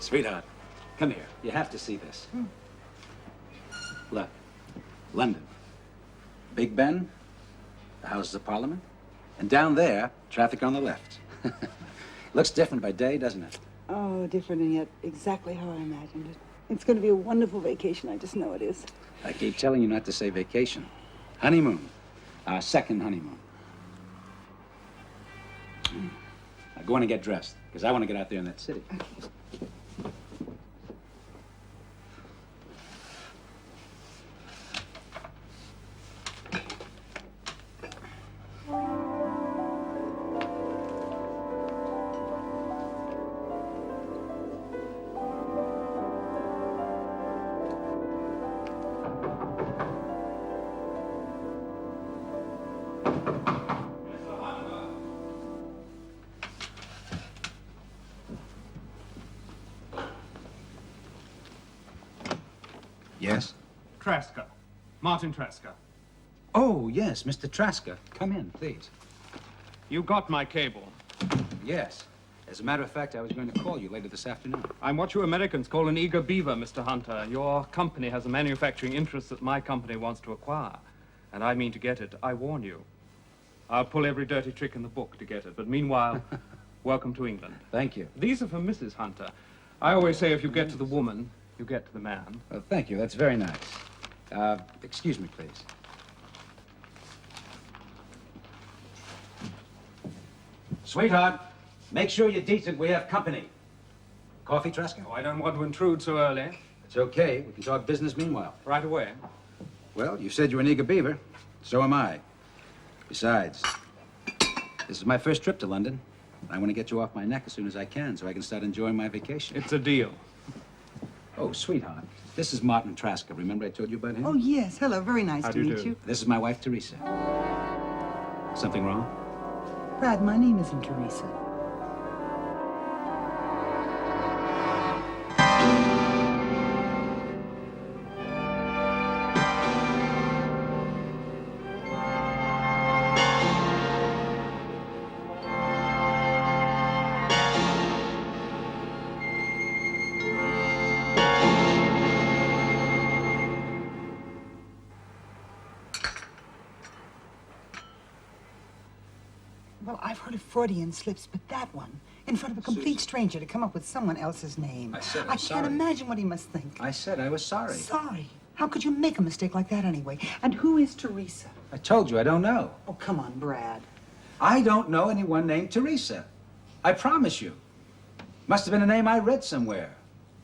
Sweetheart, come here. You have to see this. Look, London. Big Ben, the Houses of Parliament, and down there, traffic on the left. Looks different by day, doesn't it? Oh, different and yet exactly how I imagined it. It's going to be a wonderful vacation. I just know it is. I keep telling you not to say vacation. Honeymoon. Our second honeymoon. Now go in and get dressed, because I want to get out there in that city. Yes? Trasker. Martin Trasker. Oh, yes, Mr. Trasker. Come in, please. You got my cable. Yes. As a matter of fact, I was going to call you later this afternoon. I'm what you Americans call an eager beaver, Mr. Hunter. Your company has a manufacturing interest that my company wants to acquire. And I mean to get it. I warn you. I'll pull every dirty trick in the book to get it. But meanwhile, welcome to England. Thank you. These are for Mrs. Hunter. I always say if you get to the woman, you get to the man. Well, thank you. That's very nice. Excuse me, please. Sweetheart, make sure you're decent. We have company. Coffee, Trasker? Oh, I don't want to intrude so early. It's okay. We can talk business meanwhile. Right away. Well, you said you're an eager beaver. So am I. Besides, this is my first trip to London. I want to get you off my neck as soon as I can so I can start enjoying my vacation. It's a deal. Oh, sweetheart, this is Martin Trasker. Remember I told you about him? Oh, yes. Hello. Very nice to meet you. This is my wife, Theresa. Something wrong? Brad, my name isn't Theresa. Well, I've heard of Freudian slips, but that one, in front of a complete stranger to come up with someone else's name. I said I I'm can't sorry. imagine what he must think. I said I was sorry. Sorry? How could you make a mistake like that anyway? And who is Theresa? I told you I don't know. Oh, come on, Brad. I don't know anyone named Theresa. I promise you. Must have been a name I read somewhere.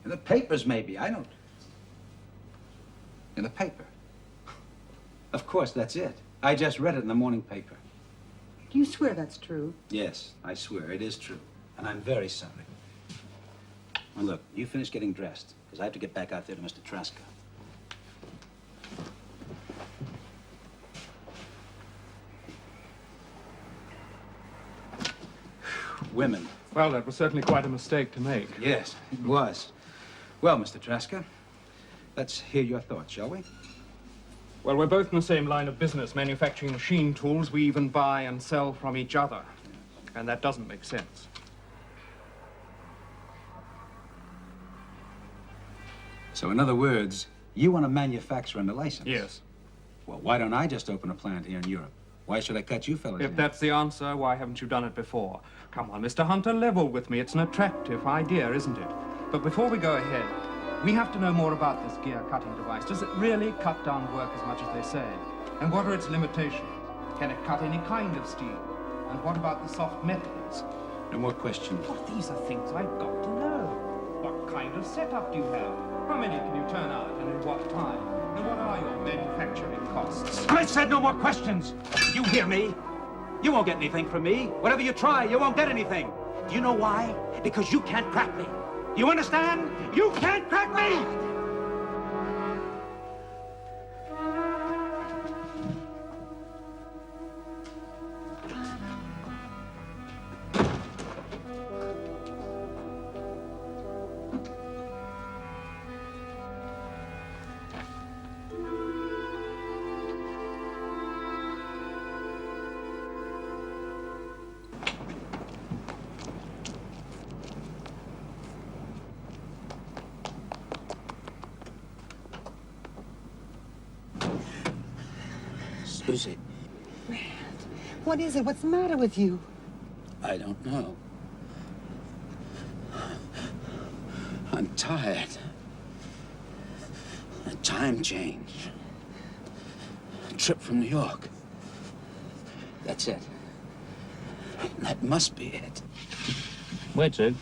In the papers, maybe. I don't. In the paper. Of course, that's it. I just read it in the morning paper. Do you swear that's true? Yes, I swear it is true. And I'm very sorry. Well, look, you finish getting dressed, because I have to get back out there to Mr. Trasker. Women. Well, that was certainly quite a mistake to make. Yes, it was. Well, Mr. Trasker, let's hear your thoughts, shall we? Well, we're both in the same line of business, manufacturing machine tools. We even buy and sell from each other. And that doesn't make sense. So, in other words, you want to manufacture under license? Yes. Well, why don't I just open a plant here in Europe? Why should I cut you fellas If in? that's the answer, why haven't you done it before? Come on, Mr. Hunter, level with me. It's an attractive idea, isn't it? But before we go ahead, we have to know more about this gear cutting device. Does it really cut down work as much as they say? And what are its limitations? Can it cut any kind of steel? And what about the soft metals? No more questions. Well, these are things I've got to know. What kind of setup do you have? How many can you turn out and in what time? And what are your manufacturing costs? I said no more questions. You hear me? You won't get anything from me. Whatever you try, you won't get anything. Do you know why? Because you can't crack me. You understand? You can't crack me! Susie, What is it? What's the matter with you? I don't know. I'm tired. A time change. A trip from New York. That's it. That must be it. Where to?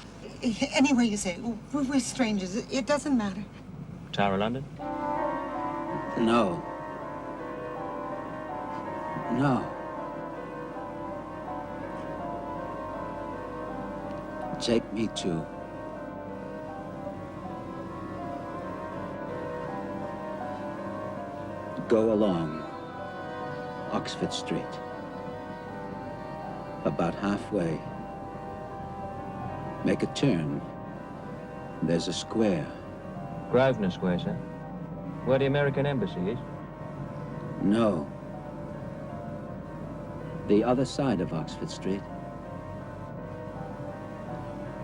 Anyway, you say. We're strangers. It doesn't matter. Tower of London? No. No. Take me to... Go along Oxford Street. About halfway. Make a turn. There's a square. Grosvenor Square, sir. Where the American Embassy is? No. The other side of Oxford Street.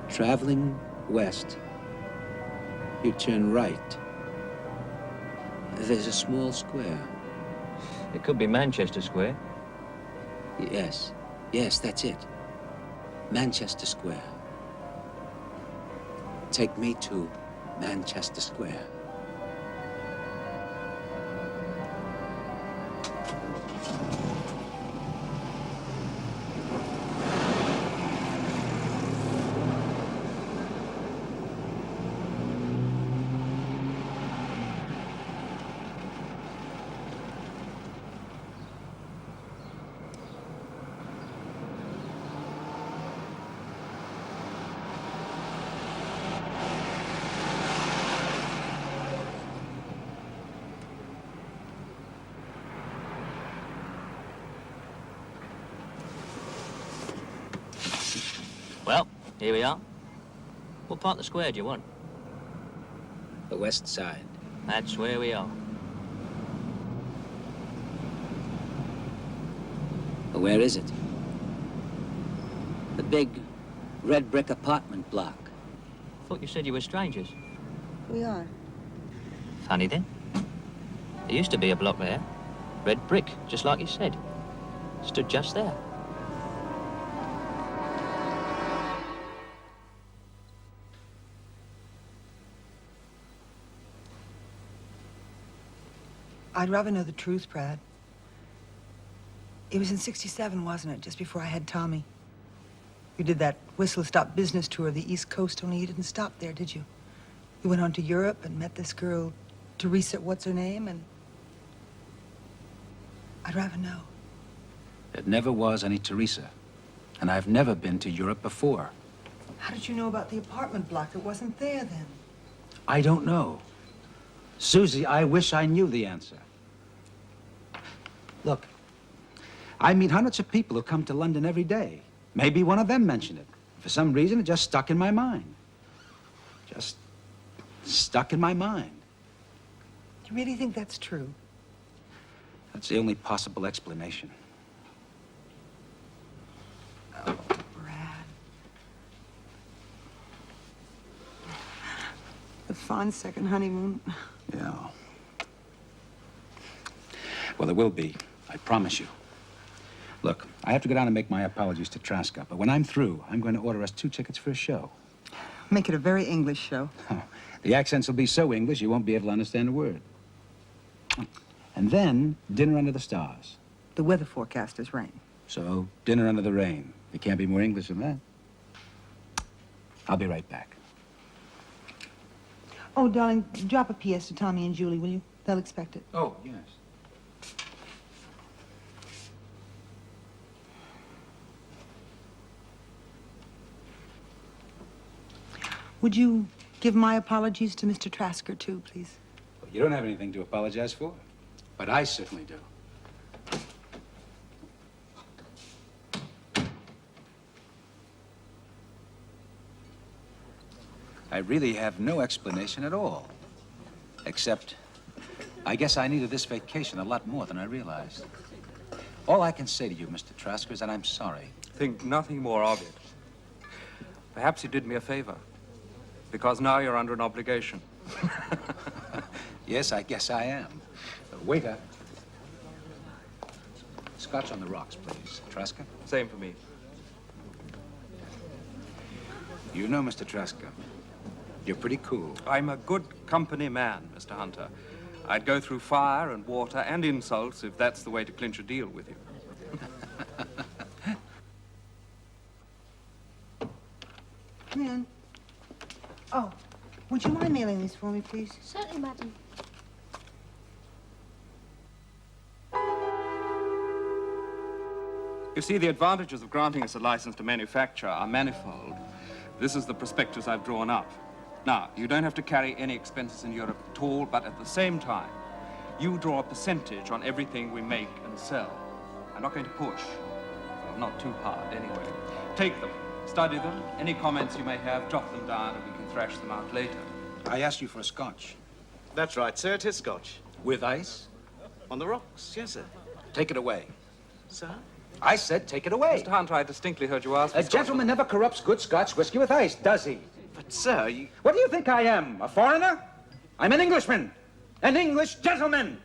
Traveling west, you turn right. There's a small square. It could be Manchester Square. Yes, that's it. Manchester Square. Take me to Manchester Square. Well, here we are. What part of the square do you want? The west side. That's where we are. Where is it? The big red brick apartment block. Thought you said you were strangers. We are. Funny then. There used to be a block there. Red brick, just like you said. Stood just there. I'd rather know the truth, Brad. It was in '67, wasn't it? Just before I had Tommy. You did that whistle-stop business tour of the East Coast, only you didn't stop there, did you? You went on to Europe and met this girl, Theresa, what's her name, and... I'd rather know. There never was any Theresa. And I've never been to Europe before. How did you know about the apartment block? It wasn't there then. I don't know. Susie, I wish I knew the answer. Look, I meet hundreds of people who come to London every day. Maybe one of them mentioned it. For some reason, it just stuck in my mind. Just stuck in my mind. Do you really think that's true? That's the only possible explanation. Oh, Brad. A fond second honeymoon. Yeah. Well, there will be. I promise you. Look, I have to go down and make my apologies to Traska, but when I'm through, I'm going to order us 2 tickets for a show. Make it a very English show. The accents will be so English, you won't be able to understand a word. And then, dinner under the stars. The weather forecast is rain. So, dinner under the rain. It can't be more English than that. I'll be right back. Oh, darling, drop a PS to Tommy and Julie, will you? They'll expect it. Oh, yes. Would you give my apologies to Mr. Trasker, too, please? Well, you don't have anything to apologize for, but I certainly do. I really have no explanation at all. Except, I guess I needed this vacation a lot more than I realized. All I can say to you, Mr. Trasker, is that I'm sorry. Think nothing more of it. Perhaps you did me a favor, because now you're under an obligation. Yes, I guess I am. Waiter. Scotch on the rocks, please. Tresca? Same for me. You know, Mr. Tresca, you're pretty cool. I'm a good company man, Mr. Hunter. I'd go through fire and water and insults if that's the way to clinch a deal with you. Come in. Oh, would you mind mailing these for me, please? Certainly, madam. You see, the advantages of granting us a license to manufacture are manifold. This is the prospectus I've drawn up. Now, you don't have to carry any expenses in Europe at all, but at the same time, you draw a percentage on everything we make and sell. I'm not going to push. Well, not too hard, anyway. Take them, study them. Any comments you may have, jot them down, and we can thrash them out later. I asked you for a Scotch. That's right, sir. It is Scotch. With ice? On the rocks, yes, sir. Take it away. Sir? I said take it away. Mr. Hunter, I distinctly heard you ask for A Scotch. gentleman never corrupts good Scotch whiskey with ice, does he? But, sir, you... What do you think I am, a foreigner? I'm an Englishman, an English gentleman.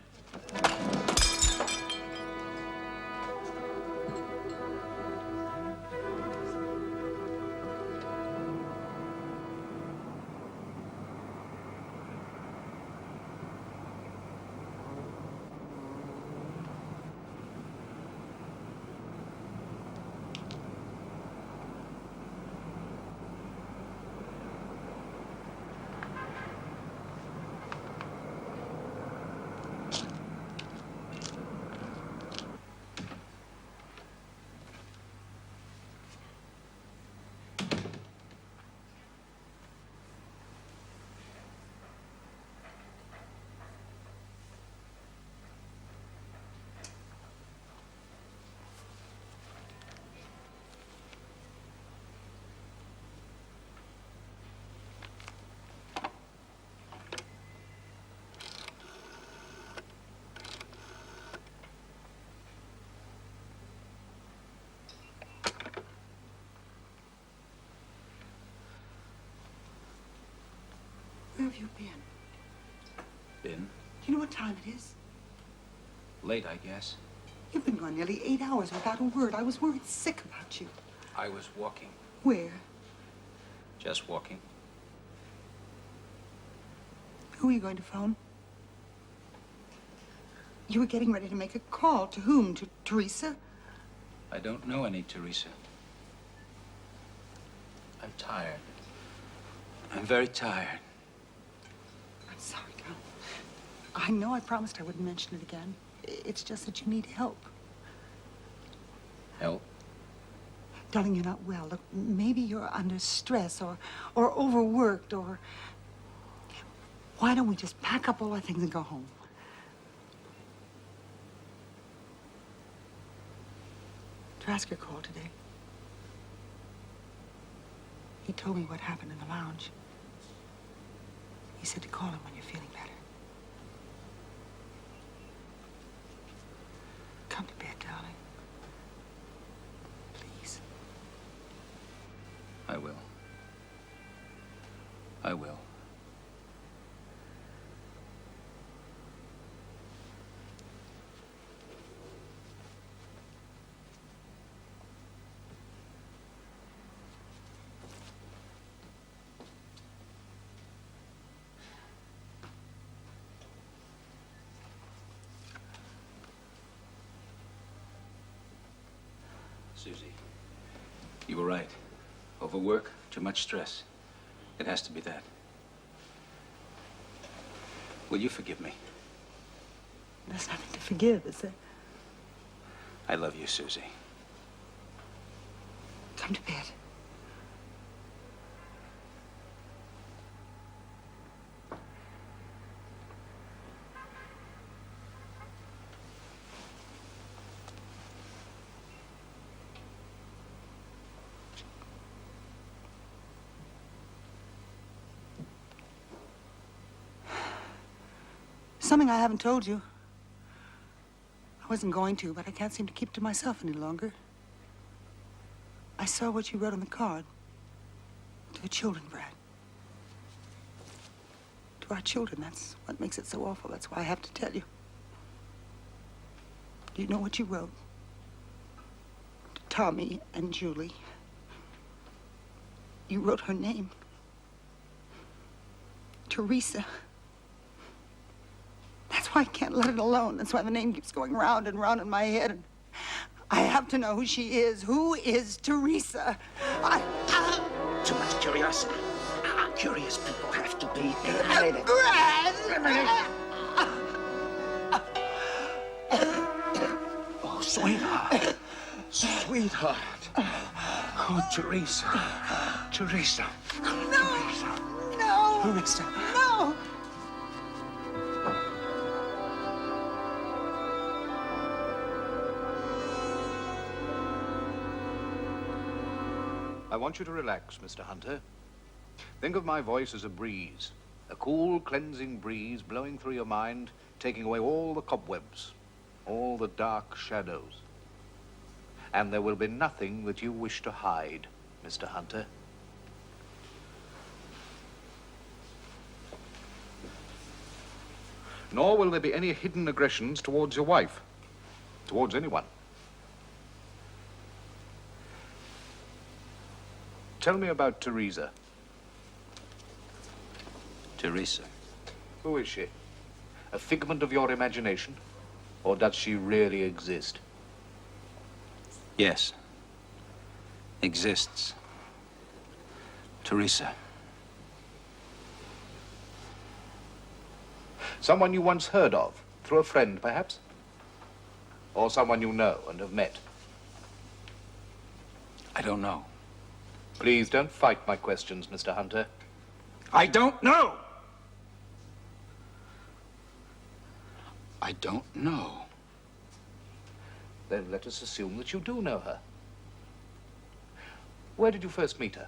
Where have you been? Been? Do you know what time it is? Late, I guess. You've been gone nearly 8 hours without a word. I was worried sick about you. I was walking. Where? Just walking. Who are you going to phone? You were getting ready to make a call. To whom? To Theresa? I don't know any Theresa. I'm tired. I'm very tired. I'm sorry, Tom. I know I promised I wouldn't mention it again. It's just that you need help. Help? Darling, you're not well. Look, maybe you're under stress or overworked or... Why don't we just pack up all our things and go home? Drasker called today. He told me what happened in the lounge. He said to call him when you're feeling better. Come to bed, darling. Please. I will. I will. Susie, you were right. Overwork, too much stress. It has to be that. Will you forgive me? There's nothing to forgive, is there? I love you, Susie. Come to bed. Something I haven't told you. I wasn't going to, but I can't seem to keep to myself any longer. I saw what you wrote on the card. To the children, Brad. To our children. That's what makes it so awful. That's why I have to tell you. Do you know what you wrote? Tommy and Julie. You wrote her name. Theresa. That's why I can't let it alone. That's why the name keeps going round and round in my head. And I have to know who she is. Who is Theresa? Too much curiosity. Curious people have to be eliminated. Oh, sweetheart. Sweetheart. Oh, Theresa. Theresa. No! Theresa. No! I want you to relax, Mr. Hunter. Think of my voice as a breeze, a cool, cleansing breeze blowing through your mind, taking away all the cobwebs, all the dark shadows. And there will be nothing that you wish to hide, Mr. Hunter. Nor will there be any hidden aggressions towards your wife, towards anyone. Tell me about Theresa. Theresa. Who is she? A figment of your imagination? Or does she really exist? Yes. Exists. Theresa. Someone you once heard of, through a friend, perhaps? Or someone you know and have met? I don't know. Please don't fight my questions, Mr. Hunter. I don't know. I don't know. Then let us assume that you do know her. Where did you first meet her?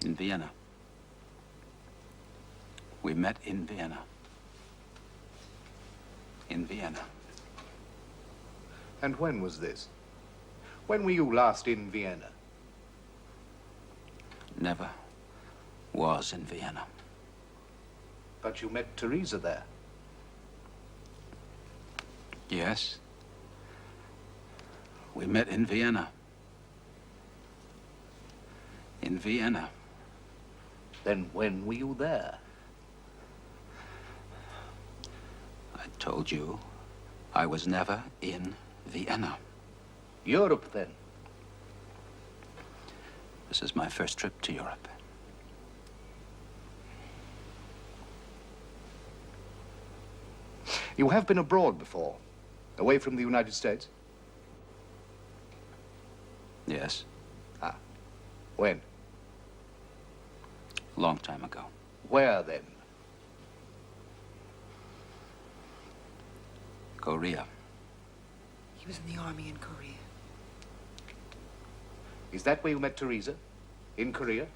In Vienna. We met in Vienna. In Vienna. And when was this? When were you last in Vienna? Never was in Vienna. But you met Theresa there. Yes. We met in Vienna. In Vienna. Then when were you there? I told you I was never in Vienna. Europe, then? This is my first trip to Europe. You have been abroad before, away from the United States? Yes, Ah. When? long time ago. Where, then? Korea. He was in the army in Korea. Is that where you met Theresa? In Korea?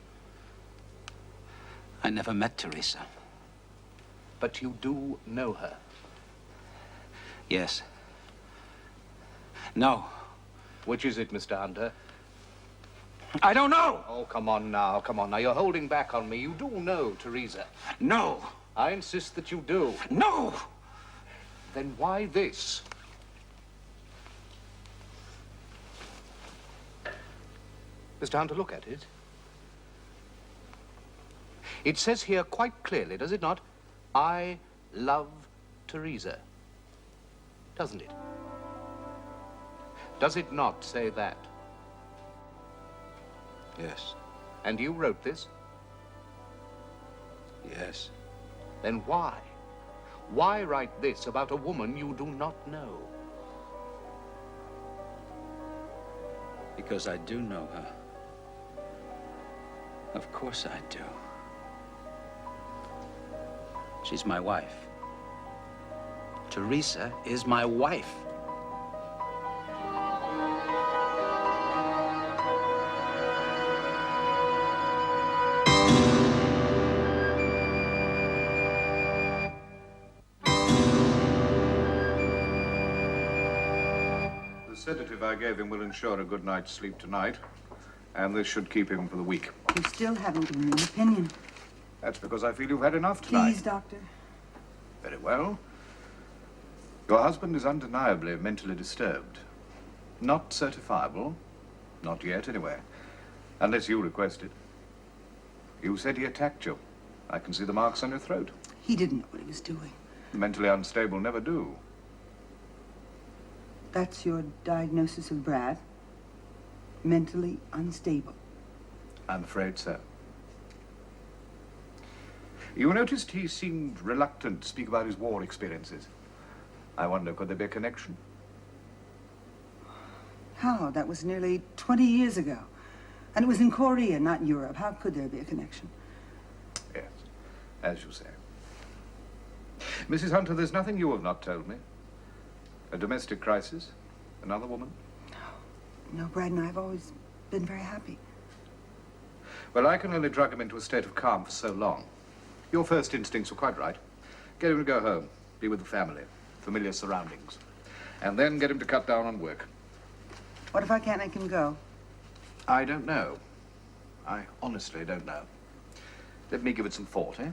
I never met Theresa. But you do know her. Yes. No. Which is it, Mr. Hunter? I don't know! Oh, come on now, come on now. You're holding back on me. You do know Theresa. No! I insist that you do. No! Then why this? Mr. Hunter, look at it. It says here quite clearly, does it not? I love Theresa. Doesn't it? Does it not say that? Yes. And you wrote this? Yes. Then why? Why write this about a woman you do not know? Because I do know her. Of course I do. She's my wife. Theresa is my wife. The sedative I gave him will ensure a good night's sleep tonight, and this should keep him for the week. You still haven't given me an opinion. That's because I feel you've had enough tonight. Please, Doctor. Very well. Your husband is undeniably mentally disturbed. Not certifiable. Not yet, anyway. Unless you request it. You said he attacked you. I can see the marks on your throat. He didn't know what he was doing. The mentally unstable never do. That's your diagnosis of Brad? Mentally unstable. I'm afraid so. You noticed he seemed reluctant to speak about his war experiences. I wonder, could there be a connection? How? That was nearly 20 years ago. And it was in Korea, not Europe. How could there be a connection? Yes, as you say. Mrs. Hunter, there's nothing you have not told me. A domestic crisis? Another woman? No, Brad and I have always been very happy. Well, I can only drug him into a state of calm for so long. Your first instincts were quite right. Get him to go home, be with the family, familiar surroundings. And then get him to cut down on work. What if I can't make him go? I don't know. I honestly don't know. Let me give it some thought, eh?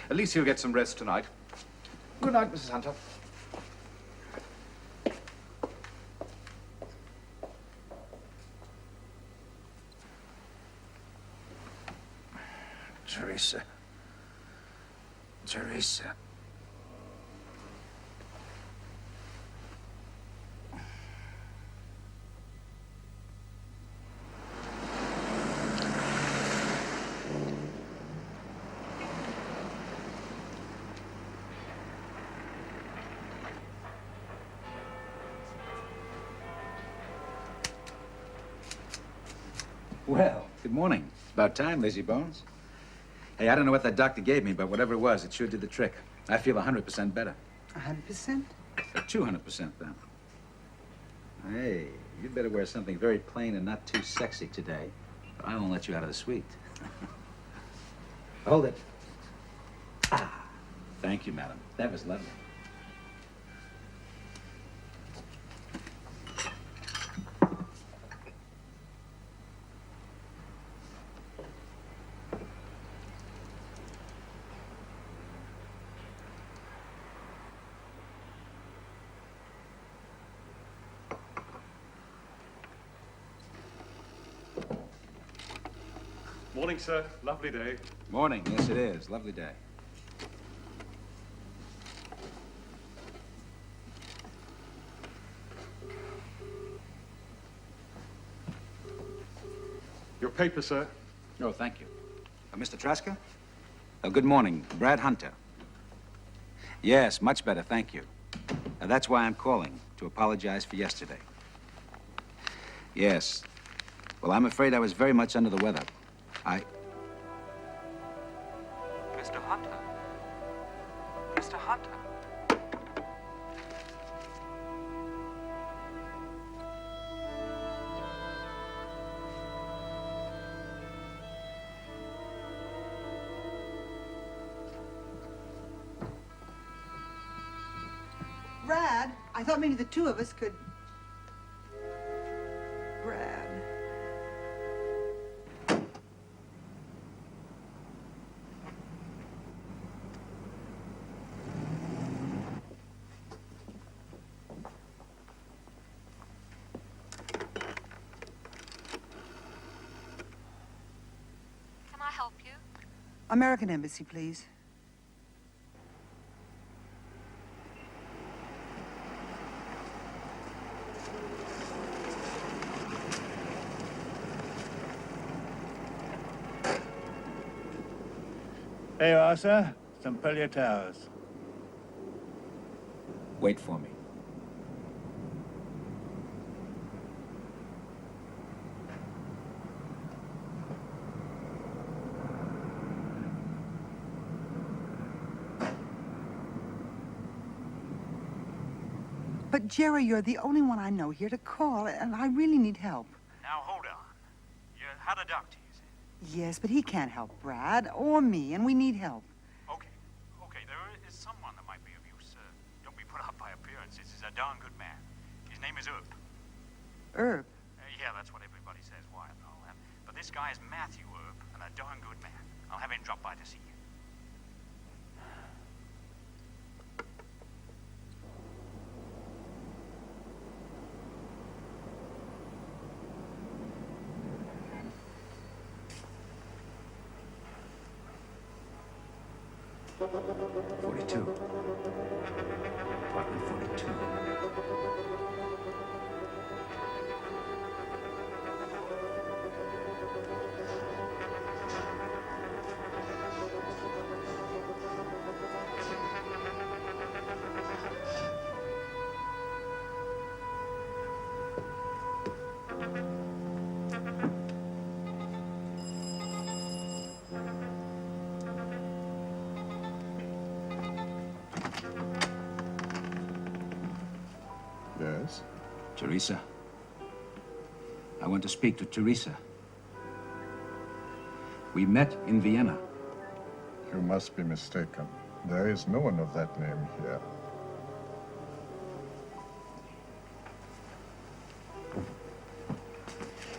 At least he'll get some rest tonight. Good night, Mrs. Hunter. Theresa. Theresa. Well, good morning. About time, lazy bones. Hey, I don't know what that doctor gave me, but whatever it was, it sure did the trick. I feel 100% better. 100%? 200% then. Hey, you'd better wear something very plain and not too sexy today, or I won't let you out of the suite. Hold it. Ah, thank you, madam. That was lovely. Morning, sir. Lovely day. Morning. Yes, it is. Lovely day. Your paper, sir. Oh, thank you. Mr. Traska? Good morning. Brad Hunter. Yes, much better, thank you. That's why I'm calling, to apologize for yesterday. Yes. Well, I'm afraid I was very much under the weather. Mr. Hunter? Mr. Hunter? Brad, I thought maybe the two of us could... Brad. Can I help you? American Embassy, please. There you are, sir. St. Helier Towers. Wait for me. But, Jerry, you're the only one I know here to call, and I really need help. Now, hold on. You had a doctor, you said? Yes, but he can't help Brad or me, and we need help. Okay, there is someone that might be of use. Don't be put out by appearances. He's a darn good man. His name is Earp. Earp? Yeah, that's what everybody says. Why, I don't know. But this guy is Matthew Earp, and a darn good man. I'll have him drop by to see you. 42. Apartment 42. Yes? Theresa. I want to speak to Theresa. We met in Vienna. You must be mistaken. There is no one of that name here.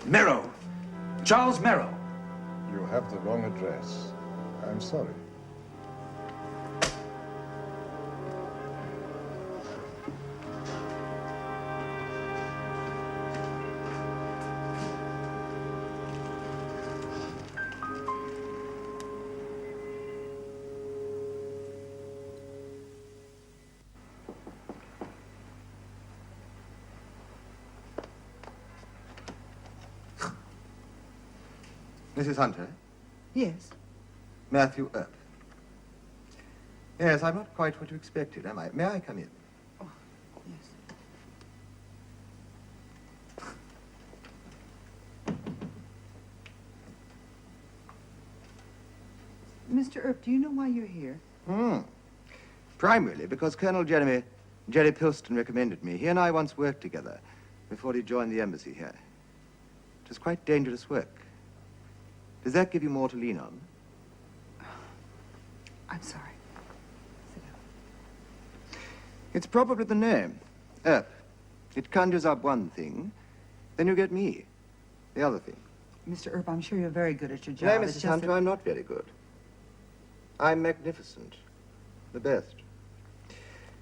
Merrow. Charles Merrow. You have the wrong address. I'm sorry. Mrs. Hunter? Yes. Matthew Earp. Yes, I'm not quite what you expected, am I? May I come in? Oh, yes. Mr. Earp, do you know why you're here? Primarily because Colonel Jerry Pilston recommended me. He and I once worked together before he joined the embassy here. It was quite dangerous work. Does that give you more to lean on? I'm sorry. Sit down. It's probably the name, Earp. It conjures up one thing, then you get me, the other thing. Mr. Earp, I'm sure you're very good at your job. No, It's Mrs. just Hunter, that- I'm not very good. I'm magnificent. The best.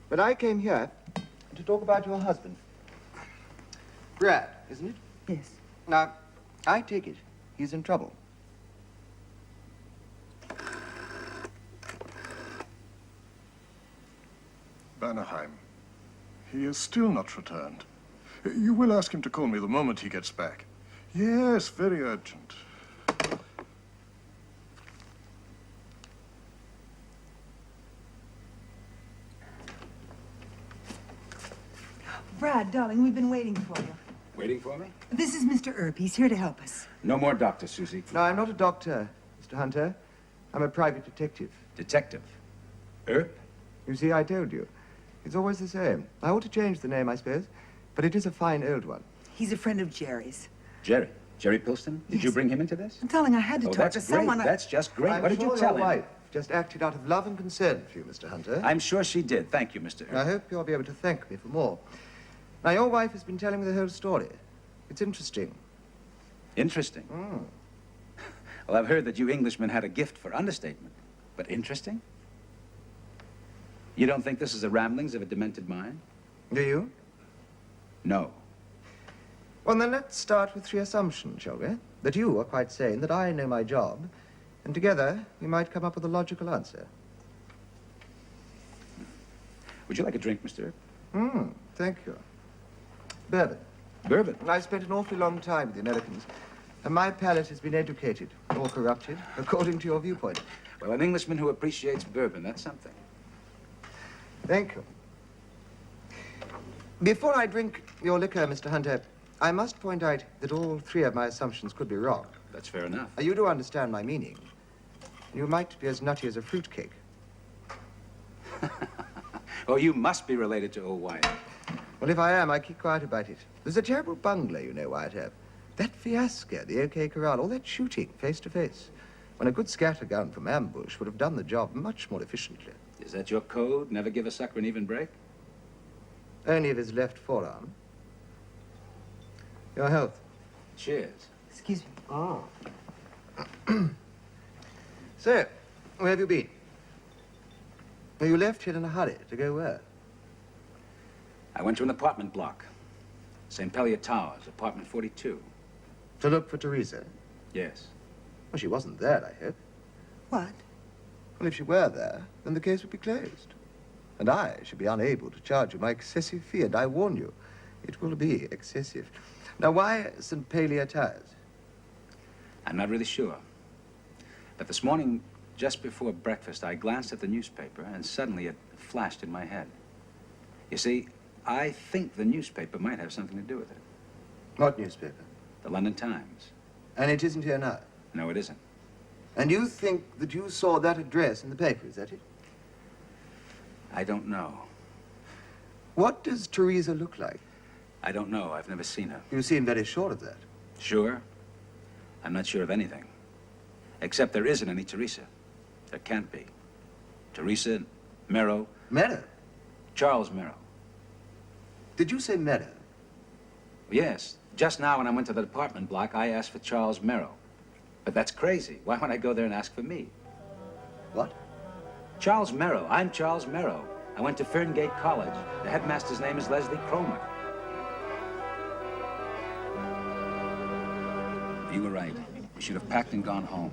But I came here to talk about your husband. Brad, isn't it? Yes. Now, I take it he's in trouble. Bannerheim. He is still not returned. You will ask him to call me the moment he gets back. Yes, very urgent. Brad, darling, we've been waiting for you. Waiting for me? This is Mr. Earp. He's here to help us. No more doctor, Susie. No, I'm not a doctor, Mr. Hunter. I'm a private detective. Detective. Earp? You see, I told you. It's always the same. I ought to change the name, I suppose, but it is a fine old one. He's a friend of Jerry's. Jerry. Jerry Pilston? Did Yes. you bring him into this? Darling, I had to Oh, talk that's to great. someone. That's just great. I'm What did sure you tell your him? wife just acted out of love and concern for you, Mr. Hunter. I'm sure she did. Thank you, Mr. I Earp. hope you'll be able to thank me for more. Now, your wife has been telling me the whole story. It's interesting. Interesting. Well, I've heard that you Englishmen had a gift for understatement. But interesting? You don't think this is the ramblings of a demented mind? Do you? No. Well, then let's start with three assumptions, shall we? That you are quite sane, that I know my job, and together we might come up with a logical answer. Would you like a drink, Mr. Earp? Thank you. Bourbon. Bourbon. I've spent an awfully long time with the Americans, and my palate has been educated, or corrupted, according to your viewpoint. Well, an Englishman who appreciates bourbon, that's something. Thank you. Before I drink your liquor, Mr. Hunter, I must point out that all three of my assumptions could be wrong. That's fair enough. You do understand my meaning. You might be as nutty as a fruitcake. Oh, you must be related to old Wyatt. Well, if I am, I keep quiet about it. There's a terrible bungler, you know, Wyatt Earp. That fiasco, the OK Corral, all that shooting face to face, when a good scattergun from ambush would have done the job much more efficiently. Is that your code? Never give a sucker an even break? Only of his left forearm. Your health. Cheers. Excuse me. Oh. So, where have you been? Well, you left here in a hurry. To go where? I went to an apartment block. St. Helier Towers, apartment 42. To look for Theresa? Yes. Well, she wasn't there, I hope. What? Well, if she were there, then the case would be closed. And I should be unable to charge you my excessive fee, and I warn you, it will be excessive. Now, why St. Palia Tires? I'm not really sure. But this morning, just before breakfast, I glanced at the newspaper, and suddenly it flashed in my head. You see, I think the newspaper might have something to do with it. What newspaper? The London Times. And it isn't here now? No, it isn't. And you think that you saw that address in the paper, is that it? I don't know. What does Theresa look like? I don't know. I've never seen her. You seem very sure of that. Sure? I'm not sure of anything. Except there isn't any Theresa. There can't be. Theresa, Merrow. Merrow? Charles Merrow. Did you say Merrow? Yes. Just now when I went to the department block, I asked for Charles Merrow. But that's crazy. Why would I go there and ask for me? What? Charles Merrow. I'm Charles Merrow. I went to Ferngate College. The headmaster's name is Leslie Cromer. You were right. We should have packed and gone home.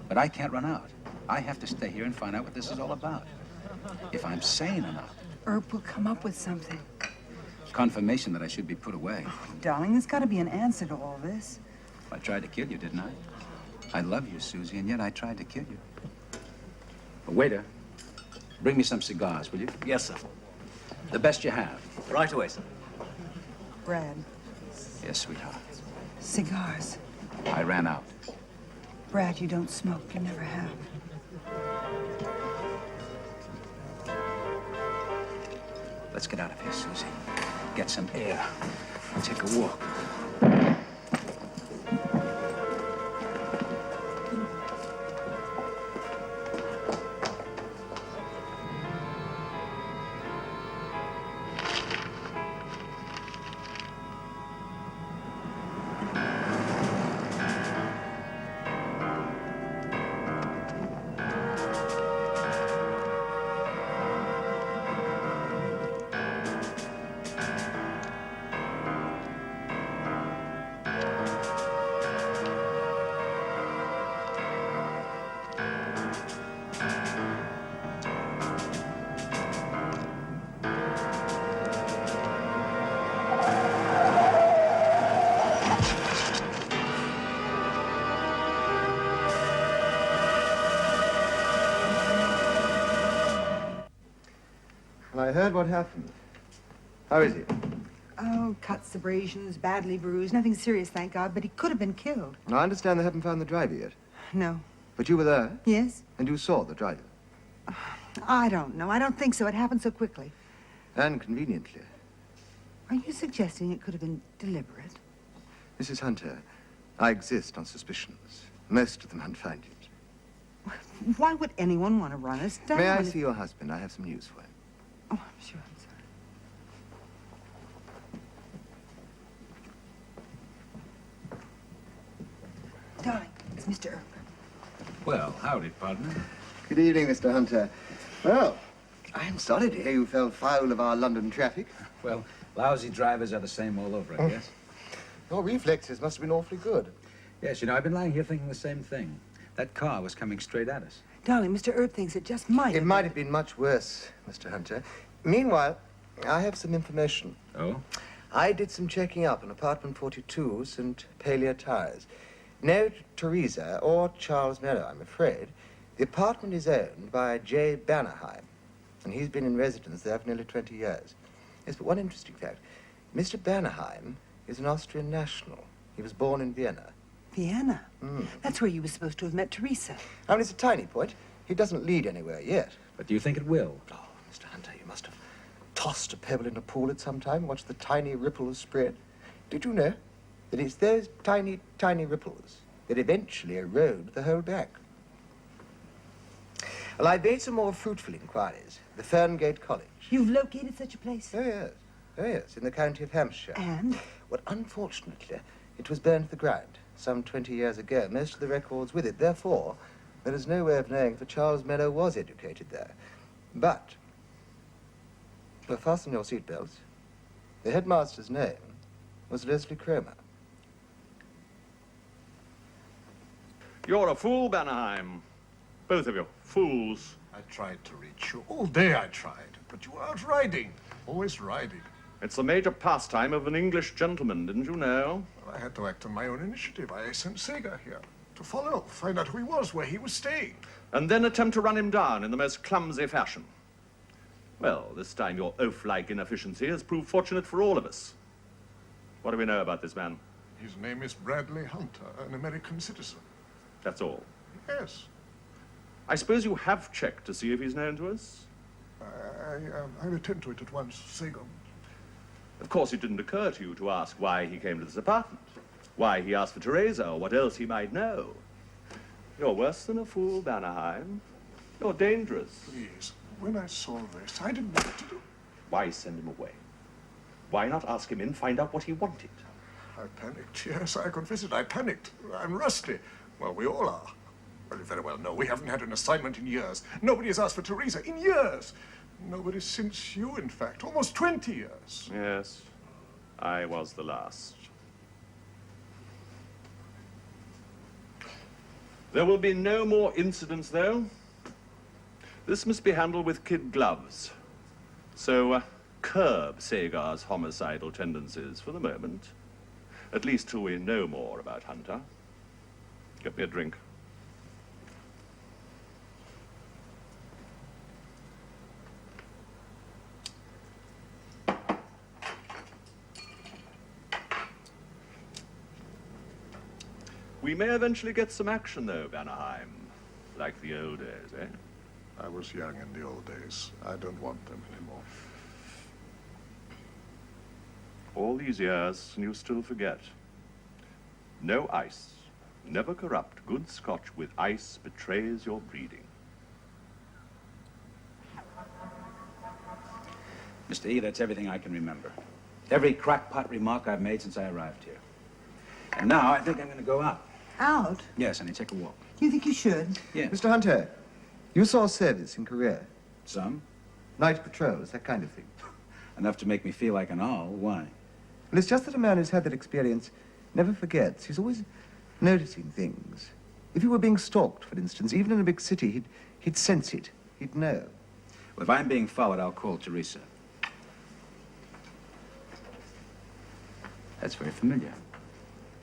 But I can't run out. I have to stay here and find out what this is all about. If I'm sane or not. Earp will come up with something. Confirmation that I should be put away. Darling, there's got to be an answer to all this. I tried to kill you, didn't I? I love you, Susie, and yet I tried to kill you. Waiter, bring me some cigars, will you? Yes, sir. The best you have. Right away, sir. Brad, Yes, sweetheart. cigars. I ran out. Brad, you don't smoke. You never have. Let's get out of here, Susie. Get some air. Take a walk. I heard what happened. How is he? Oh, cuts, abrasions, badly bruised. Nothing serious, thank God, but he could have been killed. I understand they haven't found the driver yet. No. But you were there? Yes? And you saw the driver? I don't know. I don't think so. It happened so quickly. And conveniently. Are you suggesting it could have been deliberate? Mrs. Hunter, I exist on suspicions. Most of them unfounded. Why would anyone want to run us down? May I see your husband? I have some news for him. Oh, I'm sure. I'm sorry. Darling, it's Mr. Earp. Well, howdy, partner. Good evening, Mr. Hunter. Well, I'm sorry to hear you fell foul of our London traffic. Well, lousy drivers are the same all over, I guess. Your reflexes must have been awfully good. Yes, you know, I've been lying here thinking the same thing. That car was coming straight at us. Darling, Mr. Earp thinks it just might It might have been much worse, Mr. Hunter. Meanwhile, I have some information. Oh? I did some checking up on apartment 42, St. Palia Tires. No Theresa or Charles Merrow, I'm afraid. The apartment is owned by J. Bannerheim, and he's been in residence there for nearly 20 years. Yes, but one interesting fact. Mr. Bannerheim is an Austrian national. He was born in Vienna. Vienna? That's where you were supposed to have met Theresa. I mean, it's a tiny point. He doesn't lead anywhere yet. But do you think it will? Oh, Mr. Hunter, you must have tossed a pebble in a pool at some time, watched the tiny ripples spread. Did you know that it's those tiny, tiny ripples that eventually erode the whole bank? Well, I made some more fruitful inquiries. The Ferngate College. You've located such a place? Oh, yes. Oh, yes, in the county of Hampshire. And? Well, unfortunately, it was burned to the ground some 20 years ago. Most of the records with it. Therefore, there is no way of knowing if Charles Merrow was educated there. But, well, fasten your seatbelts. The headmaster's name was Leslie Cromer. You're a fool, Bannerheim. Both of you, fools. I tried to reach you. All day I tried. But you were out riding. Always riding. It's the major pastime of an English gentleman, didn't you know? Well, I had to act on my own initiative. I sent Sega here to follow, find out who he was, where he was staying. And then attempt to run him down in the most clumsy fashion. Well, this time your oaf-like inefficiency has proved fortunate for all of us. What do we know about this man? His name is Bradley Hunter, an American citizen. That's all. Yes. I suppose you have checked to see if he's known to us? I'll attend to it at once, Sega. Of course, it didn't occur to you to ask why he came to this apartment, why he asked for Theresa, or what else he might know. You're worse than a fool, Bannerheim. You're dangerous. Please, when I saw this, I didn't know what to do. Why send him away? Why not ask him in, find out what he wanted? I panicked, yes, I confess it, I panicked. I'm rusty. Well, we all are. Well, you very well know we haven't had an assignment in years. Nobody has asked for Theresa in years. Nobody since you, in fact, almost 20 years. Yes, I was the last. There will be no more incidents, though. This must be handled with kid gloves. So, curb Sagar's homicidal tendencies for the moment. At least till we know more about Hunter. Get me a drink. We may eventually get some action, though, Bannerheim. Like the old days, eh? I was young in the old days. I don't want them anymore. All these years, and you still forget. No ice. Never corrupt. Good Scotch with ice betrays your breeding. Mr. E, that's everything I can remember. Every crackpot remark I've made since I arrived here. And now I think I'm going to go out. Out? Yes, and I take a walk. You think you should? Yes. Mr. Hunter, you saw service in Korea. Some? Night patrols, that kind of thing. Enough to make me feel like an owl. Why? Well, it's just that a man who's had that experience never forgets. He's always noticing things. If he were being stalked, for instance, even in a big city, he'd sense it. He'd know. Well, if I'm being followed, I'll call Theresa. That's very familiar.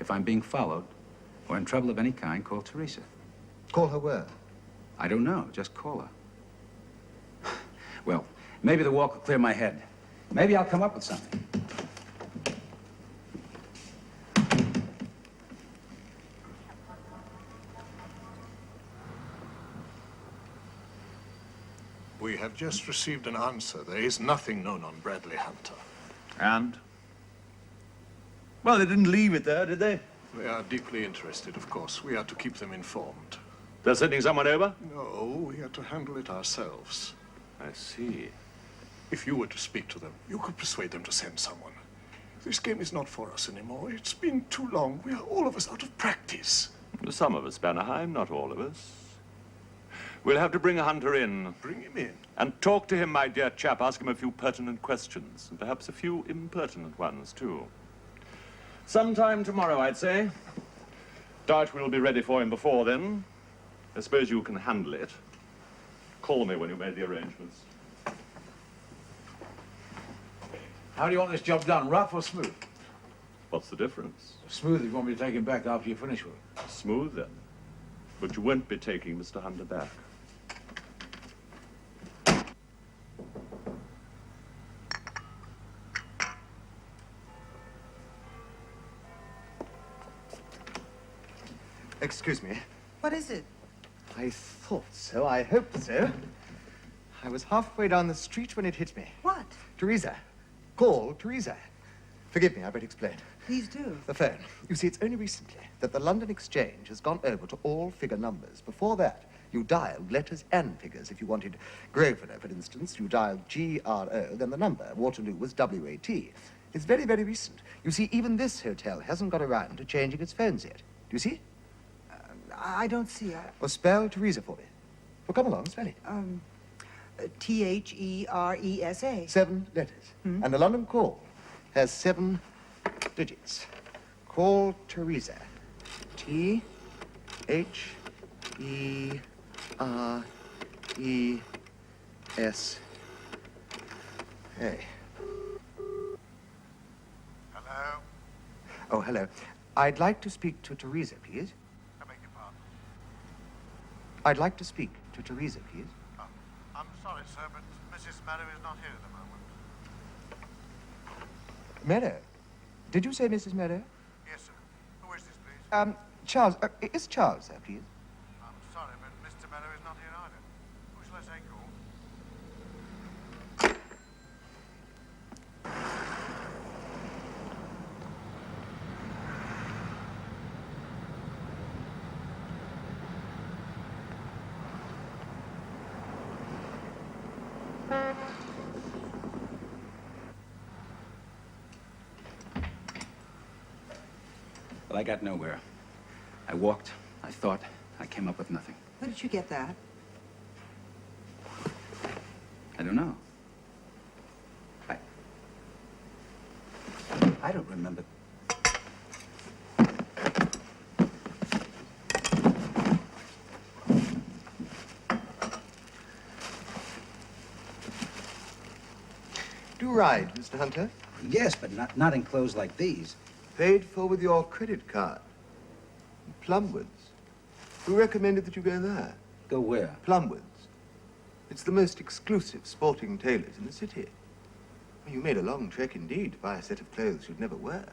If I'm being followed, or in trouble of any kind, call Theresa. Call her where? I don't know. Just call her. Well, maybe the walk will clear my head. Maybe I'll come up with something. We have just received an answer. There is nothing known on Bradley Hunter. And? Well, they didn't leave it there, did they? They are deeply interested, of course. We are to keep them informed. They're sending someone over? No, we are to handle it ourselves. I see. If you were to speak to them, you could persuade them to send someone. This game is not for us anymore. It's been too long. We are all of us out of practice. Some of us, Bannerheim, not all of us. We'll have to bring a Hunter in. Bring him in. And talk to him, my dear chap. Ask him a few pertinent questions, and perhaps a few impertinent ones, too. Sometime tomorrow, I'd say. Doubt we'll be ready for him before then. I suppose you can handle it. Call me when you've made the arrangements. How do you want this job done, rough or smooth? What's the difference? Smooth if you want me to take him back after you finish with it. Smooth, then. But you won't be taking Mr. Hunter back. Excuse me. What is it? I thought so. I hoped so. I was halfway down the street when it hit me. What? Theresa. Call Theresa. Forgive me, I better explain. Please do. The phone. You see, it's only recently that the London Exchange has gone over to all figure numbers. Before that, you dialed letters and figures. If you wanted Grosvenor, for instance, you dialed G-R-O, then the number. Waterloo was W-A-T. It's very, very recent. You see, even this hotel hasn't got around to changing its phones yet. Do you see? I don't see. Well, spell Theresa for me. Well, come along, spell it. T-H-E-R-E-S-A. 7 letters. And the London call has 7 digits. Call Theresa. T-H-E-R-E-S-A. R-E-S-A. Hello? Oh, hello. I'd like to speak to Theresa, please. I beg your pardon? I'd like to speak to Theresa, please. Oh, I'm sorry, sir, but Mrs. Marrow is not here at the moment. Meadow? Did you say Mrs. Meadow? Yes, sir. Who is this, please? Charles. Is Charles there, please? I'm sorry, but Mr. Marrow is not here either. Who shall I say call? Well, I got nowhere. I walked, I thought, I came up with nothing. Where did you get that? I don't know. I don't remember. Do ride, Mr. Hunter. Yes, but not in clothes like these. Paid for with your credit card. Plumwoods. Who recommended that you go there? Go where? Plumwoods. It's the most exclusive sporting tailors in the city. Well, you made a long trek indeed to buy a set of clothes you'd never wear.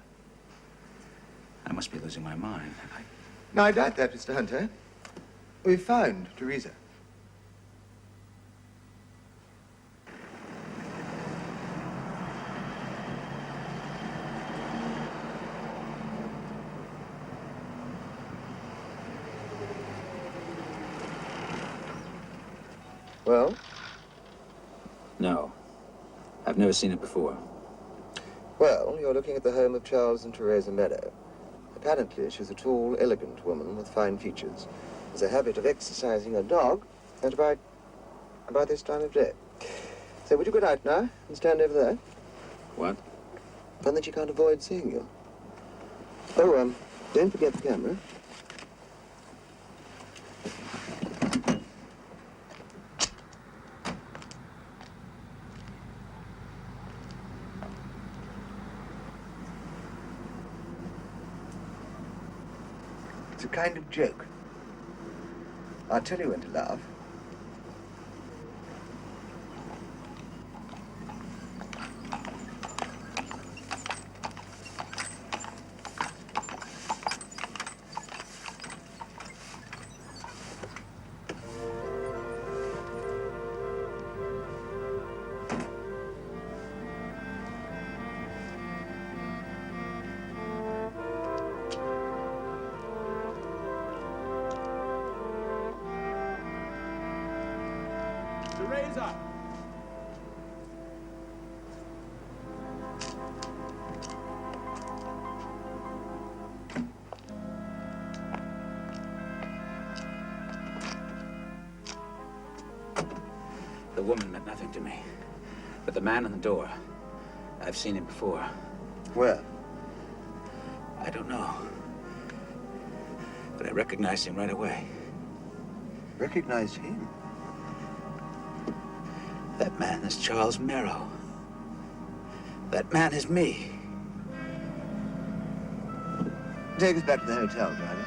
I must be losing my mind. No, I doubt that, Mr. Hunter. We found Theresa. Well? No. I've never seen it before. Well, you're looking at the home of Charles and Theresa Meadow. Apparently, she's a tall, elegant woman with fine features. Has a habit of exercising a dog at about this time of day. So would you go out now and stand over there? What? Find that she can't avoid seeing you. Oh, don't forget the camera. It's a kind of joke. I'll tell you when to laugh. Theresa! The woman meant nothing to me. But the man in the door, I've seen him before. Where? I don't know. But I recognized him right away. Recognized him? That man is Charles Merrow. That man is me. Take us back to the hotel, driver.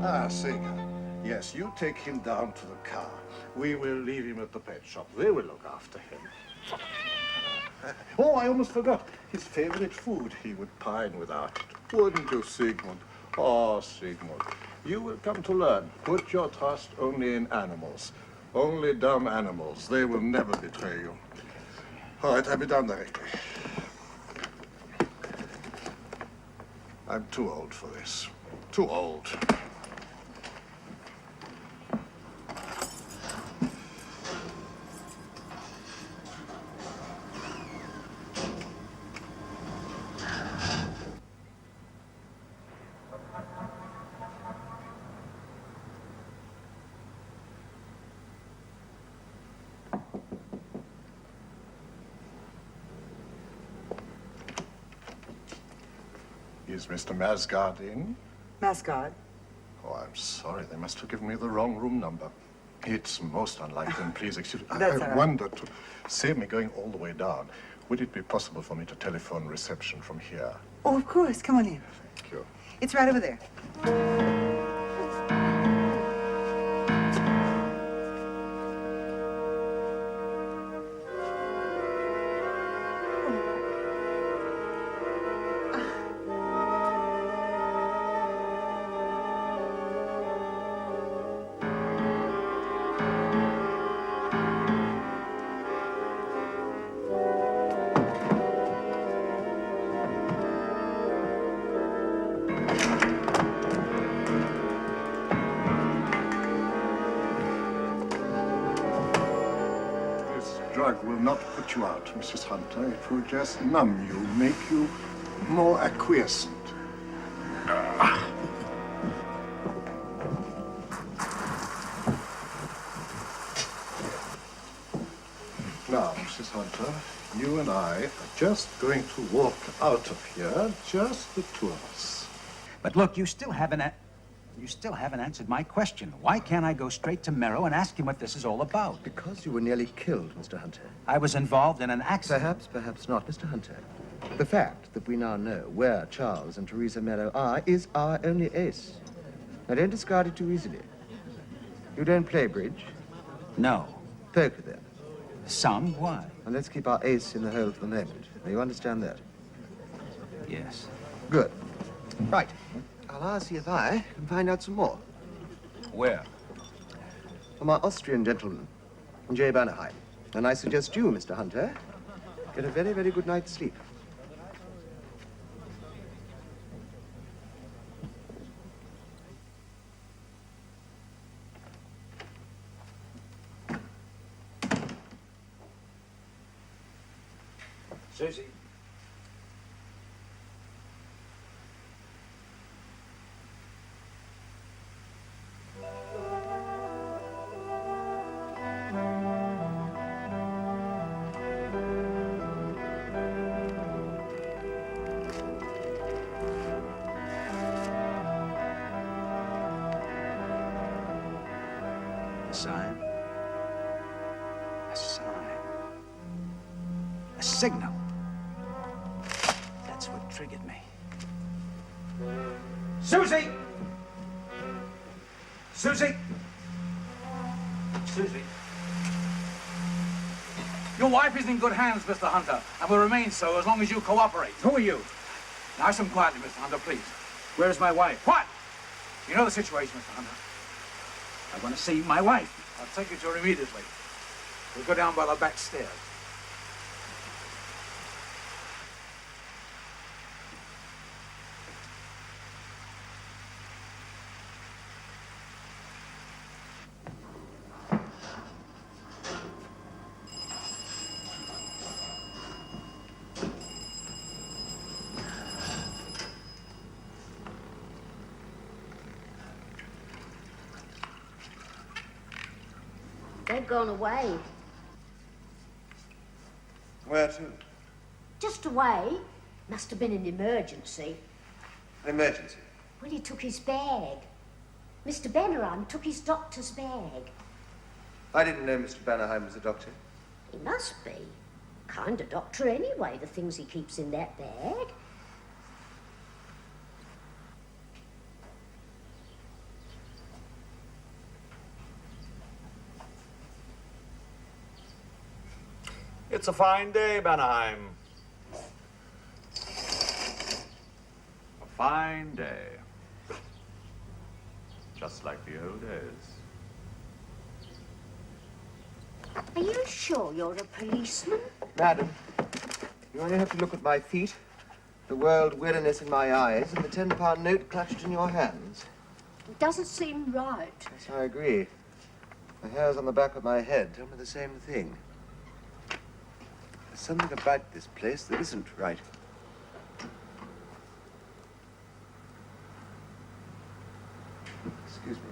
Ah, Singer. Yes, you take him down to the car. We will leave him at the pet shop. They will look after him. Oh, I almost forgot. His favorite food. He would pine without it. Wouldn't you, Sigmund? Oh, Sigmund. You will come to learn. Put your trust only in animals. Only dumb animals. They will never betray you. All right, I'll be down directly. I'm too old for this. Too old. Is Mr. Masgard in? Mascot. Oh, I'm sorry. They must have given me the wrong room number. It's most unlike them. Please excuse me. That's all I right. wonder, to save me going all the way down, would it be possible for me to telephone reception from here? Oh, of course. Come on in. Thank you. It's right over there. This drug will not put you out, Mrs. Hunter. It will just numb you, make you more acquiescent. Now, Mrs. Hunter, you and I are just going to walk out of here, just the two of us. But look, you still haven't answered my question. Why can't I go straight to Merrow and ask him what this is all about? Because you were nearly killed, Mr. Hunter. I was involved in an accident. Perhaps, perhaps not, Mr. Hunter. The fact that we now know where Charles and Theresa Merrow are is our only ace. Now, don't discard it too easily. You don't play bridge? No. Poker, then. Some? Why? And let's keep our ace in the hole for the moment. Now, you understand that? Yes. Good. Right. I'll see if I can find out some more. Where? From our Austrian gentleman, J. Bannerheim. And I suggest you, Mr. Hunter, get a very, very good night's sleep. Susie. A sign. A sign. A signal. That's what triggered me. Susie! Susie! Susie. Your wife is in good hands, Mr. Hunter, and will remain so as long as you cooperate. Who are you? Now, some quietly, Mr. Hunter, please. Where's my wife? What? You know the situation, Mr. Hunter. I want to see my wife. I'll take you to her immediately. We'll go down by the back stairs. They've gone away. Where to? Just away. Must have been an emergency. An emergency? Well, he took his bag. Mr. Benneran took his doctor's bag. I didn't know Mr. Bannerheim was a doctor. He must be. Kind of doctor anyway, the things he keeps in that bag. It's a fine day, Bannerheim. A fine day. Just like the old days. Are you sure you're a policeman? Madam, you only have to look at my feet, the world weariness in my eyes, and the £10 note clutched in your hands. It doesn't seem right. Yes, I agree. The hairs on the back of my head tell me the same thing. There's something about this place that isn't right. Excuse me.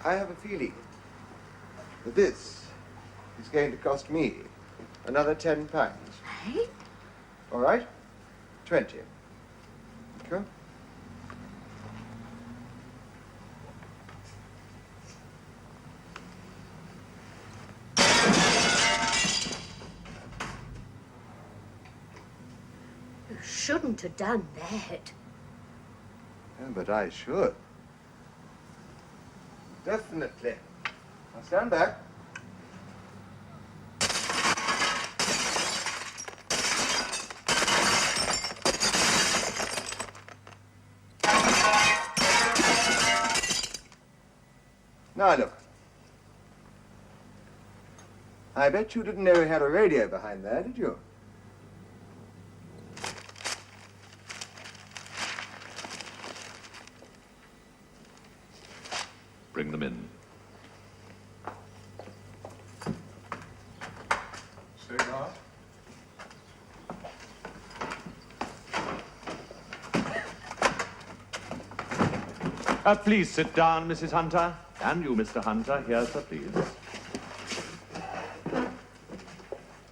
I have a feeling that this is going to cost me another £10. Hey? All right? 20. Sure? You shouldn't have done that. Yeah, but I should. Definitely. Now stand back. Now look. I bet you didn't know we had a radio behind there, did you? Bring them in. Cigar? Please sit down, Mrs. Hunter. And you, Mr. Hunter, here, sir, please.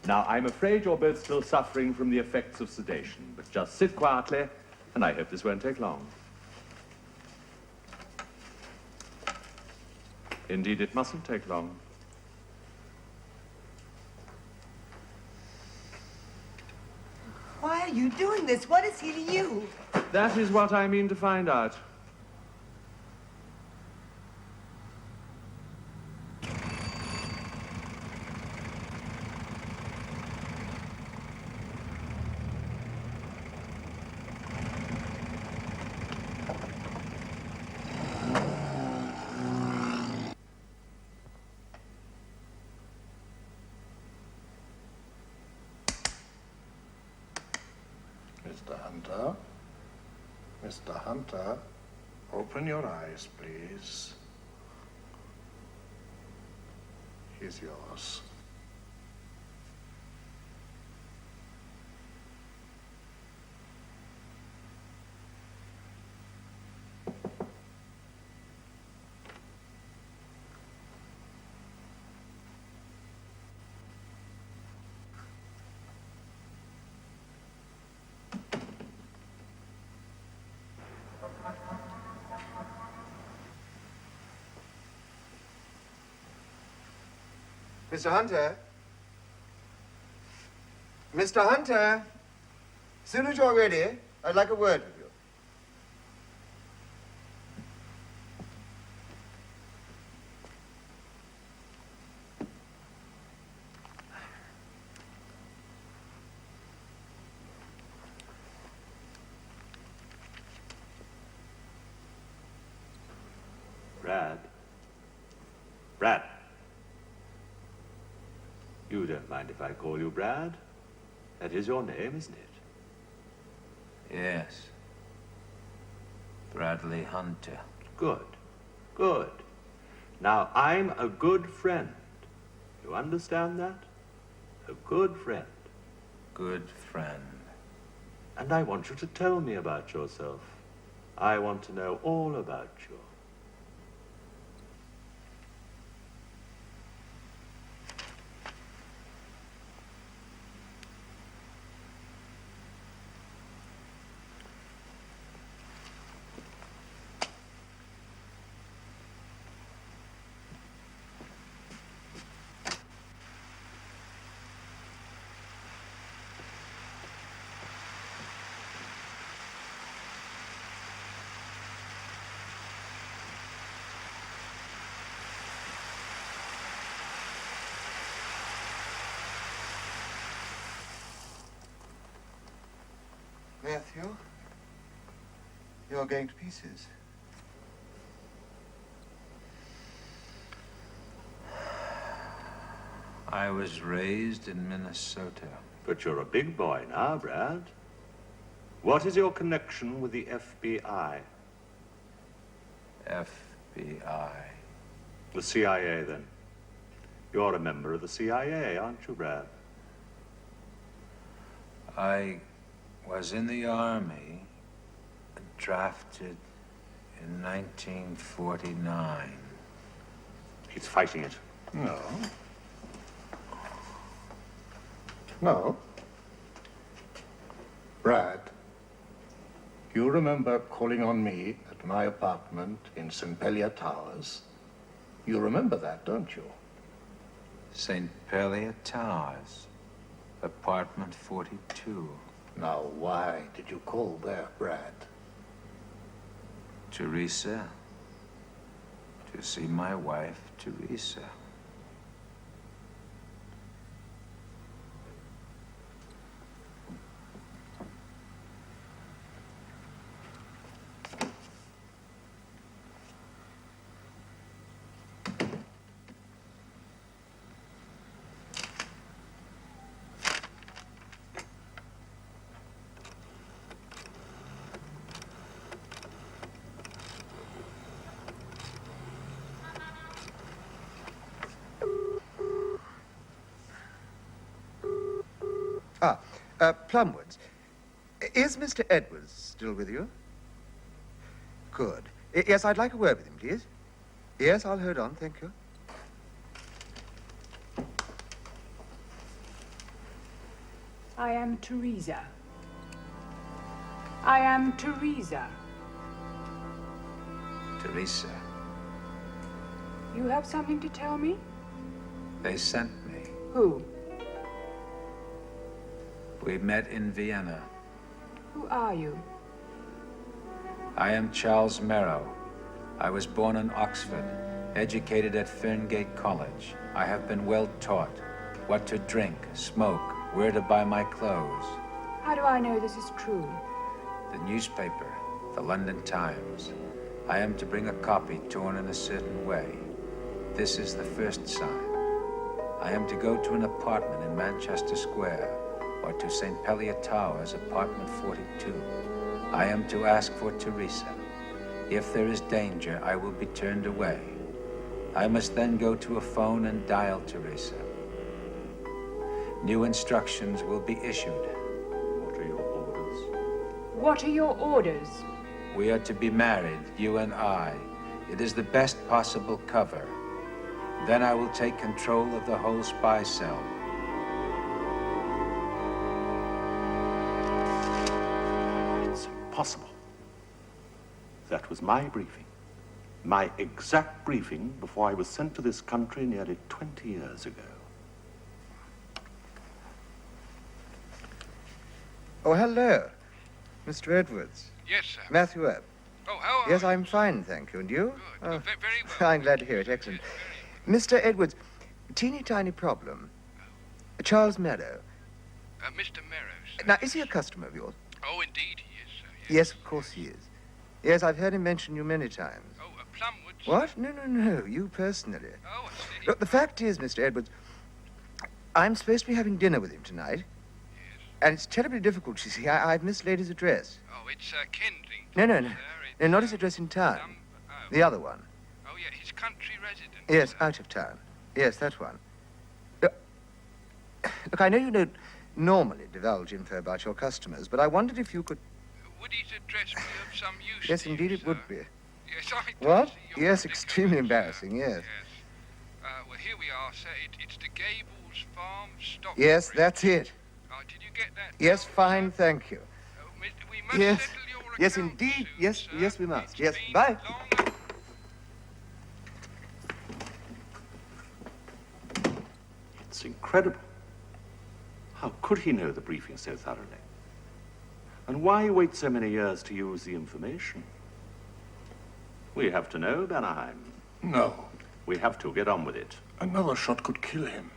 Now, I'm afraid you're both still suffering from the effects of sedation, but just sit quietly, and I hope this won't take long. Indeed, it mustn't take long. Why are you doing this? What is he to you? That is what I mean to find out. Mr. Hunter? Mr. Hunter, open your eyes, please. Here's yours. Mr. Hunter? Mr. Hunter? As soon as you're ready, I'd like a word with you. Brad? Brad? You don't mind if I call you Brad? That is your name, isn't it? Yes. Bradley Hunter. Good. Good. Now, I'm a good friend. You understand that? A good friend. Good friend. And I want you to tell me about yourself. I want to know all about you. Matthew, you're going to pieces. I was raised in Minnesota. But you're a big boy now, Brad. What is your connection with the FBI? FBI. The CIA, then. You're a member of the CIA, aren't you, Brad? I was in the Army, drafted in 1949. He's fighting it. No. No. Brad, you remember calling on me at my apartment in St. Pelia Towers? You remember that, don't you? St. Pelia Towers, apartment 42. Now, why did you call there, Brad? Theresa. To see my wife, Theresa. Plumwoods. Is Mr. Edwards still with you? Good. Yes, I'd like a word with him, please. Yes, I'll hold on, thank you. I am Theresa. I am Theresa. Theresa, You have something to tell me? they sent me. Who? We met in Vienna. Who are you? I am Charles Merrow. I was born in Oxford, educated at Ferngate College. I have been well taught what to drink, smoke, where to buy my clothes. How do I know this is true? The newspaper, the London Times. I am to bring a copy torn in a certain way. This is the first sign. I am to go to an apartment in Manchester Square, or to St. Pelia Towers, apartment 42. I am to ask for Theresa. If there is danger, I will be turned away. I must then go to a phone and dial Theresa. New instructions will be issued. What are your orders? What are your orders? We are to be married, you and I. It is the best possible cover. Then I will take control of the whole spy cell. It's impossible. That was my briefing. My exact briefing before I was sent to this country nearly 20 years ago. Oh, hello. Mr. Edwards. Yes, sir. Matthew Webb. Oh, how are Yes, you? I'm fine, thank you. And you? Good. Oh, Very well. I'm glad to hear it. Excellent. Mr. Edwards, teeny tiny problem. Charles Meadow. Mr. Merrows. Now, is he a customer of yours? Oh, indeed he is, sir. Yes, of course he is. Yes, I've heard him mention you many times. Oh, Plumwoods. What? No, you personally. Oh, I see. Look, the fact is, Mr. Edwards, I'm supposed to be having dinner with him tonight. Yes. And it's terribly difficult, you see. I've mislaid his address. Oh, it's Kensington. No. Sir. No, not his address in town. The other one. Oh, yeah, his country residence. Yes, sir. out of town. Yes, that one. Look, I know you don't normally divulge info about your customers, but I wondered if you could... Would his address be of some use Yes, to you, indeed it sir? would be. Yes, I do What? see your Yes, predicament, extremely sir. embarrassing, yes. Yes. Well, here we are, sir. It's the Gables Farm Stock. Yes, that's it. Oh, did you get that? Yes, down, fine, sir? thank you. Oh, we must Yes, settle your yes, account indeed. soon, Yes, sir. yes, we must. It's Yes, been bye. long- It's incredible. How could he know the briefing so thoroughly? And why wait so many years to use the information? We have to know, Benheim. No. We have to get on with it. Another shot could kill him.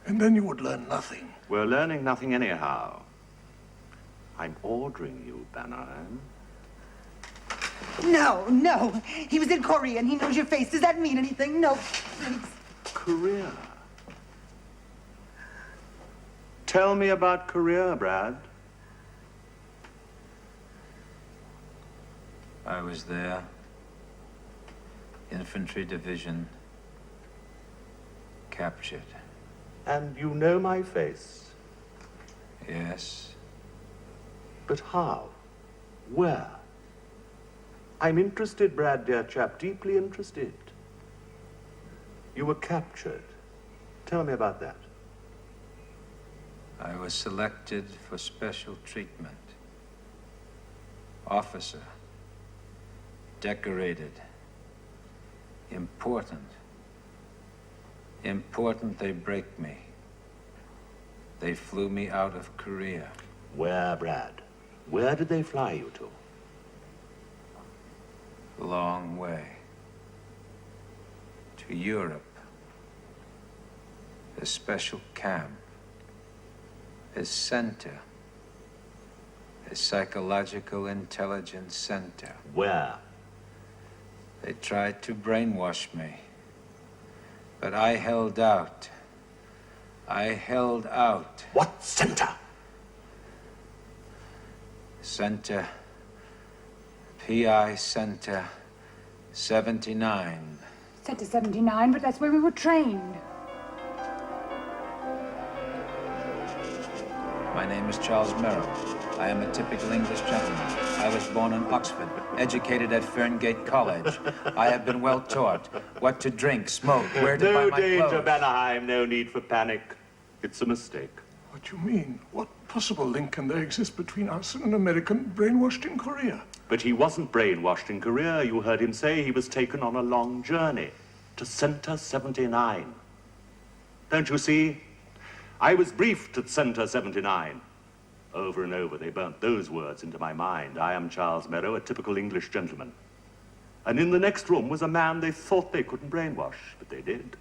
And then you would learn nothing. We're learning nothing anyhow. I'm ordering you, Benheim. No. He was in Korea and he knows your face. Does that mean anything? No, please. Korea. Tell me about Korea, Brad. I was there. Infantry division. Captured. And you know my face. Yes. But how? Where? I'm interested, Brad, dear chap, deeply interested. You were captured. Tell me about that. I was selected for special treatment. Officer. Decorated. Important. Important they break me. They flew me out of Korea. Where, Brad? Where did they fly you to? Long way. To Europe. A special camp. A center. A psychological intelligence center. Where? They tried to brainwash me. But I held out. I held out. What center? Center. PI Center 79. Center 79, but that's where we were trained. My name is Charles Merrill. I am a typical English gentleman. I was born in Oxford, educated at Ferngate College. I have been well taught what to drink, smoke, where to buy No my danger, clothes. Anaheim. No need for panic. It's a mistake. What do you mean? What possible link can there exist between us and an American brainwashed in Korea? But he wasn't brainwashed in Korea. You heard him say he was taken on a long journey to Center 79. Don't you see? I was briefed at Center 79. Over and over, they burnt those words into my mind. I am Charles Merrow, a typical English gentleman. And in the next room was a man they thought they couldn't brainwash, but they did.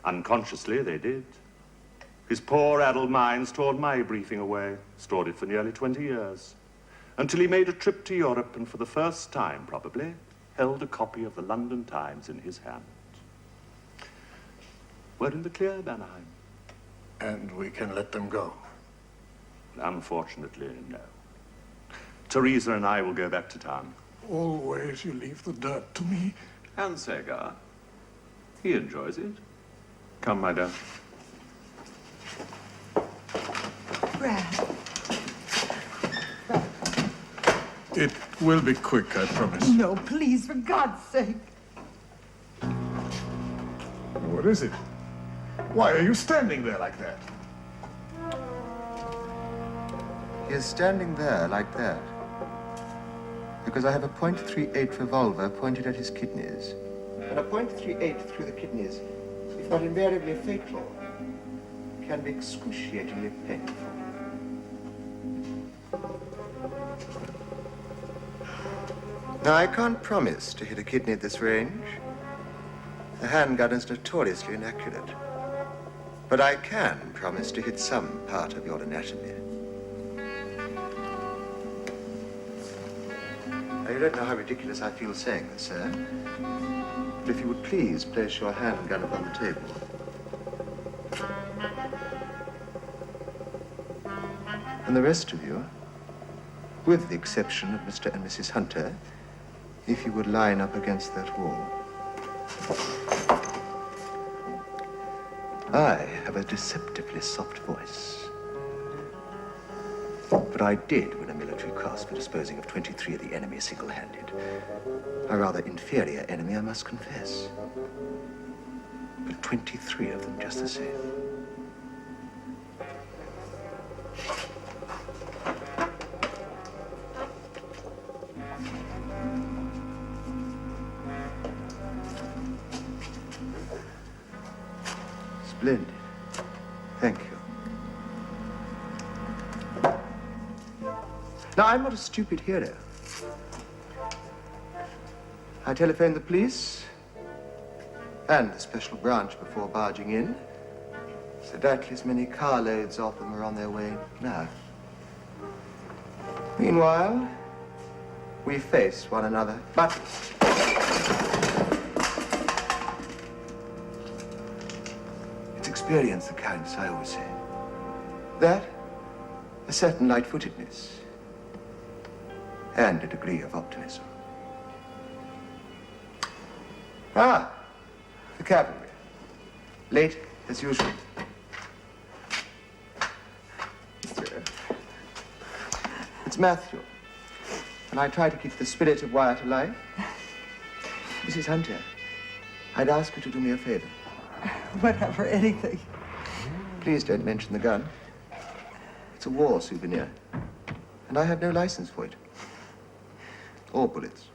Unconsciously, they did. His poor, addled mind stored my briefing away, stored it for nearly 20 years, until he made a trip to Europe and for the first time, probably, held a copy of the London Times in his hand. We're in the clear, Anaheim. And we can let them go? Unfortunately, no. Theresa and I will go back to town. Always you leave the dirt to me. And Sagar. He enjoys it. Come, my dear. Brad. It will be quick, I promise. No, please, for God's sake. What is it? Why are you standing there like that? He is standing there like that because I have a .38 revolver pointed at his kidneys. And a .38 through the kidneys, if not invariably fatal, can be excruciatingly painful. Now, I can't promise to hit a kidney at this range. The handgun is notoriously inaccurate. But I can promise to hit some part of your anatomy. Now, you don't know how ridiculous I feel saying this, sir. But if you would please place your handgun upon the table. And the rest of you, with the exception of Mr. and Mrs. Hunter, if you would line up against that wall. I have a deceptively soft voice. But I did win a military cross for disposing of 23 of the enemy single-handed. A rather inferior enemy, I must confess. But 23 of them just the same. Splendid. Thank you. Now, I'm not a stupid hero. I telephoned the police and the special branch before barging in. So doubtless many carloads of them are on their way now. Meanwhile, we face one another. But it's experience that counts, I always say. That, a certain light-footedness, and a degree of optimism. Ah, the cavalry. Late, as usual. It's Matthew, and I try to keep the spirit of Wyatt alive. Mrs. Hunter, I'd ask you to do me a favor. Whatever, anything. Please don't mention the gun. It's a war souvenir. And I have no license for it. Or bullets.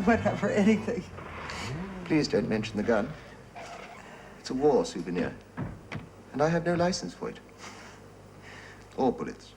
Whatever, anything. Please don't mention the gun. It's a war souvenir. And I have no license for it. Or bullets.